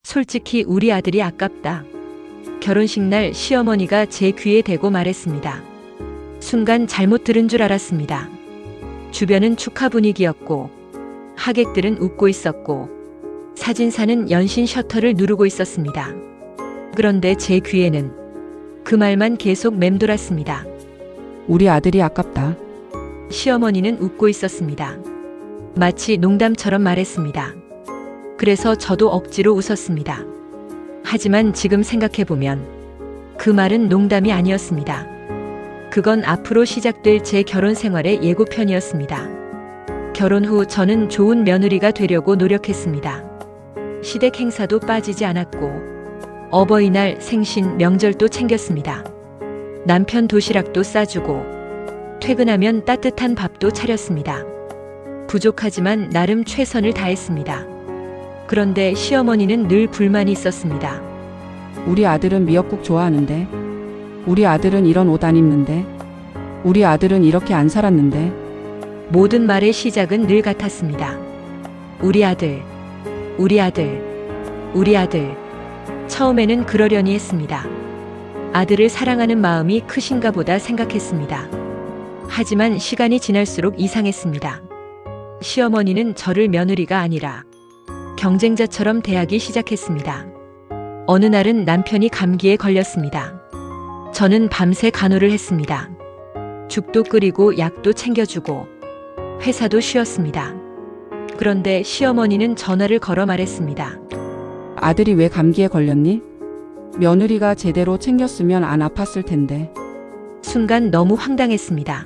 솔직히 우리 아들이 아깝다. 결혼식 날 시어머니가 제 귀에 대고 말했습니다. 순간 잘못 들은 줄 알았습니다. 주변은 축하 분위기였고 하객들은 웃고 있었고 사진사는 연신 셔터를 누르고 있었습니다. 그런데 제 귀에는 그 말만 계속 맴돌았습니다. 우리 아들이 아깝다. 시어머니는 웃고 있었습니다. 마치 농담처럼 말했습니다. 그래서 저도 억지로 웃었습니다. 하지만 지금 생각해보면 그 말은 농담이 아니었습니다. 그건 앞으로 시작될 제 결혼 생활의 예고편이었습니다. 결혼 후 저는 좋은 며느리가 되려고 노력했습니다. 시댁 행사도 빠지지 않았고 어버이날, 생신, 명절도 챙겼습니다. 남편 도시락도 싸주고 퇴근하면 따뜻한 밥도 차렸습니다. 부족하지만 나름 최선을 다했습니다. 그런데 시어머니는 늘 불만이 있었습니다. 우리 아들은 미역국 좋아하는데, 우리 아들은 이런 옷 안 입는데, 우리 아들은 이렇게 안 살았는데. 모든 말의 시작은 늘 같았습니다. 우리 아들, 우리 아들, 우리 아들. 처음에는 그러려니 했습니다. 아들을 사랑하는 마음이 크신가 보다 생각했습니다. 하지만 시간이 지날수록 이상했습니다. 시어머니는 저를 며느리가 아니라 경쟁자처럼 대하기 시작했습니다. 어느 날은 남편이 감기에 걸렸습니다. 저는 밤새 간호를 했습니다. 죽도 끓이고 약도 챙겨주고 회사도 쉬었습니다. 그런데 시어머니는 전화를 걸어 말했습니다. 아들이 왜 감기에 걸렸니? 며느리가 제대로 챙겼으면 안 아팠을 텐데. 순간 너무 황당했습니다.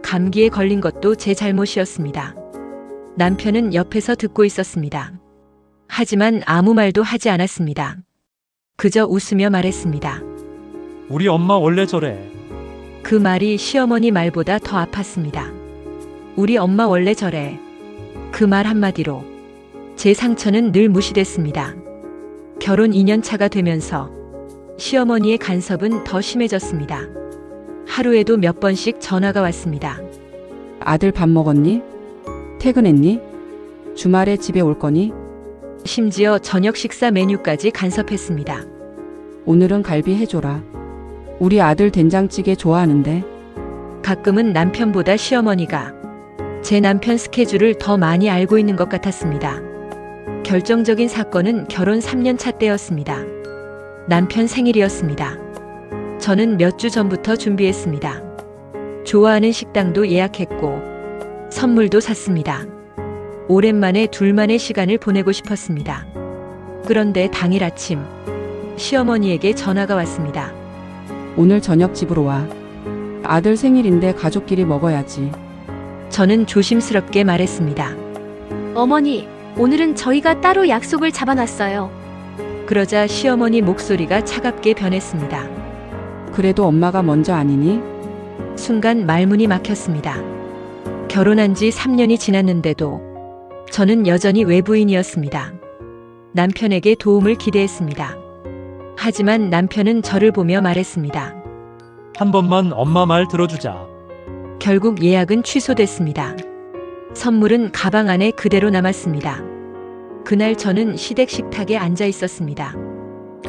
감기에 걸린 것도 제 잘못이었습니다. 남편은 옆에서 듣고 있었습니다. 하지만 아무 말도 하지 않았습니다. 그저 웃으며 말했습니다. 우리 엄마 원래 저래. 그 말이 시어머니 말보다 더 아팠습니다. 우리 엄마 원래 저래. 그 말 한마디로 제 상처는 늘 무시됐습니다. 결혼 2년 차가 되면서 시어머니의 간섭은 더 심해졌습니다. 하루에도 몇 번씩 전화가 왔습니다. 아들 밥 먹었니? 퇴근했니? 주말에 집에 올 거니? 심지어 저녁 식사 메뉴까지 간섭했습니다. 오늘은 갈비 해줘라. 우리 아들 된장찌개 좋아하는데. 가끔은 남편보다 시어머니가 제 남편 스케줄을 더 많이 알고 있는 것 같았습니다. 결정적인 사건은 결혼 3년 차 때였습니다. 남편 생일이었습니다. 저는 몇 주 전부터 준비했습니다. 좋아하는 식당도 예약했고 선물도 샀습니다. 오랜만에 둘만의 시간을 보내고 싶었습니다. 그런데 당일 아침 시어머니에게 전화가 왔습니다. 오늘 저녁 집으로 와. 아들 생일인데 가족끼리 먹어야지. 저는 조심스럽게 말했습니다. 어머니, 오늘은 저희가 따로 약속을 잡아놨어요. 그러자 시어머니 목소리가 차갑게 변했습니다. 그래도 엄마가 먼저 아니니? 순간 말문이 막혔습니다. 결혼한 지 3년이 지났는데도 저는 여전히 외부인이었습니다. 남편에게 도움을 기대했습니다. 하지만 남편은 저를 보며 말했습니다. 한 번만 엄마 말 들어주자. 결국 예약은 취소됐습니다. 선물은 가방 안에 그대로 남았습니다. 그날 저는 시댁 식탁에 앉아 있었습니다.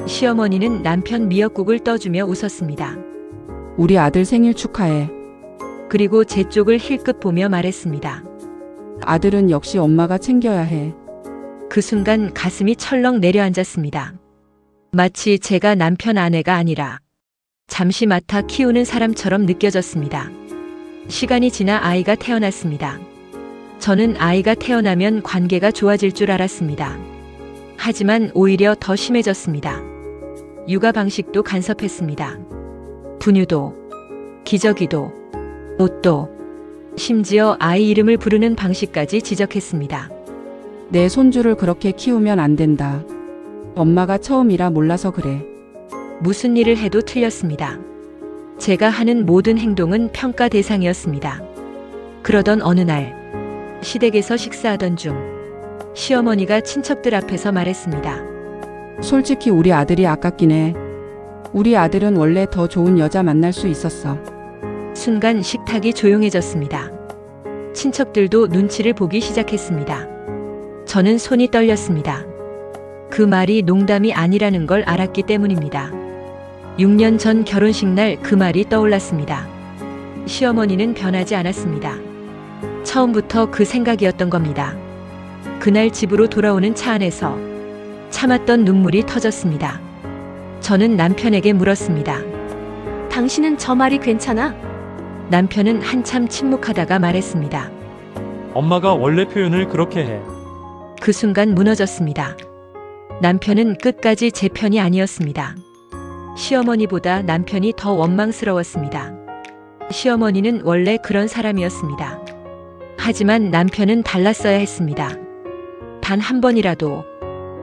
시어머니는 남편 미역국을 떠주며 웃었습니다. 우리 아들 생일 축하해. 그리고 제 쪽을 힐끗 보며 말했습니다. 아들은 역시 엄마가 챙겨야 해. 그 순간 가슴이 철렁 내려앉았습니다. 마치 제가 남편 아내가 아니라 잠시 맡아 키우는 사람처럼 느껴졌습니다. 시간이 지나 아이가 태어났습니다. 저는 아이가 태어나면 관계가 좋아질 줄 알았습니다. 하지만 오히려 더 심해졌습니다. 육아 방식도 간섭했습니다. 분유도, 기저귀도, 옷도, 심지어 아이 이름을 부르는 방식까지 지적했습니다. 내 손주를 그렇게 키우면 안 된다. 엄마가 처음이라 몰라서 그래. 무슨 일을 해도 틀렸습니다. 제가 하는 모든 행동은 평가 대상이었습니다. 그러던 어느 날, 시댁에서 식사하던 중 시어머니가 친척들 앞에서 말했습니다. 솔직히 우리 아들이 아깝긴 해. 우리 아들은 원래 더 좋은 여자 만날 수 있었어. 순간 식탁이 조용해졌습니다. 친척들도 눈치를 보기 시작했습니다. 저는 손이 떨렸습니다. 그 말이 농담이 아니라는 걸 알았기 때문입니다. 6년 전 결혼식 날 그 말이 떠올랐습니다. 시어머니는 변하지 않았습니다. 처음부터 그 생각이었던 겁니다. 그날 집으로 돌아오는 차 안에서 참았던 눈물이 터졌습니다. 저는 남편에게 물었습니다. 당신은 저 말이 괜찮아? 남편은 한참 침묵하다가 말했습니다. 엄마가 원래 표현을 그렇게 해. 그 순간 무너졌습니다. 남편은 끝까지 제 편이 아니었습니다. 시어머니보다 남편이 더 원망스러웠습니다. 시어머니는 원래 그런 사람이었습니다. 하지만 남편은 달랐어야 했습니다. 단 한 번이라도,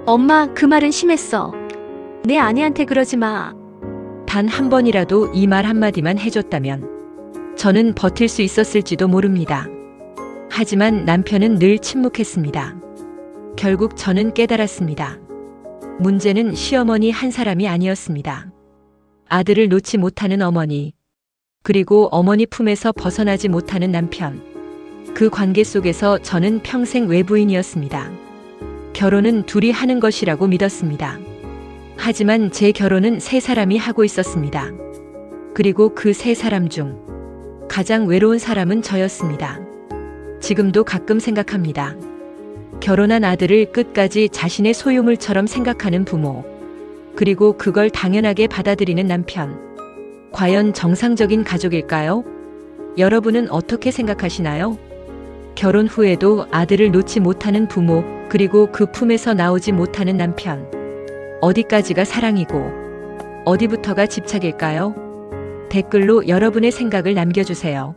엄마, 그 말은 심했어. 내 아내한테 그러지 마. 단 한 번이라도 이 말 한마디만 해줬다면 저는 버틸 수 있었을지도 모릅니다. 하지만 남편은 늘 침묵했습니다. 결국 저는 깨달았습니다. 문제는 시어머니 한 사람이 아니었습니다. 아들을 놓지 못하는 어머니, 그리고 어머니 품에서 벗어나지 못하는 남편. 그 관계 속에서 저는 평생 외부인이었습니다. 결혼은 둘이 하는 것이라고 믿었습니다. 하지만 제 결혼은 세 사람이 하고 있었습니다. 그리고 그 세 사람 중 가장 외로운 사람은 저였습니다. 지금도 가끔 생각합니다. 결혼한 아들을 끝까지 자신의 소유물처럼 생각하는 부모, 그리고 그걸 당연하게 받아들이는 남편. 과연 정상적인 가족일까요? 여러분은 어떻게 생각하시나요? 결혼 후에도 아들을 놓지 못하는 부모, 그리고 그 품에서 나오지 못하는 남편. 어디까지가 사랑이고 어디부터가 집착일까요? 댓글로 여러분의 생각을 남겨주세요.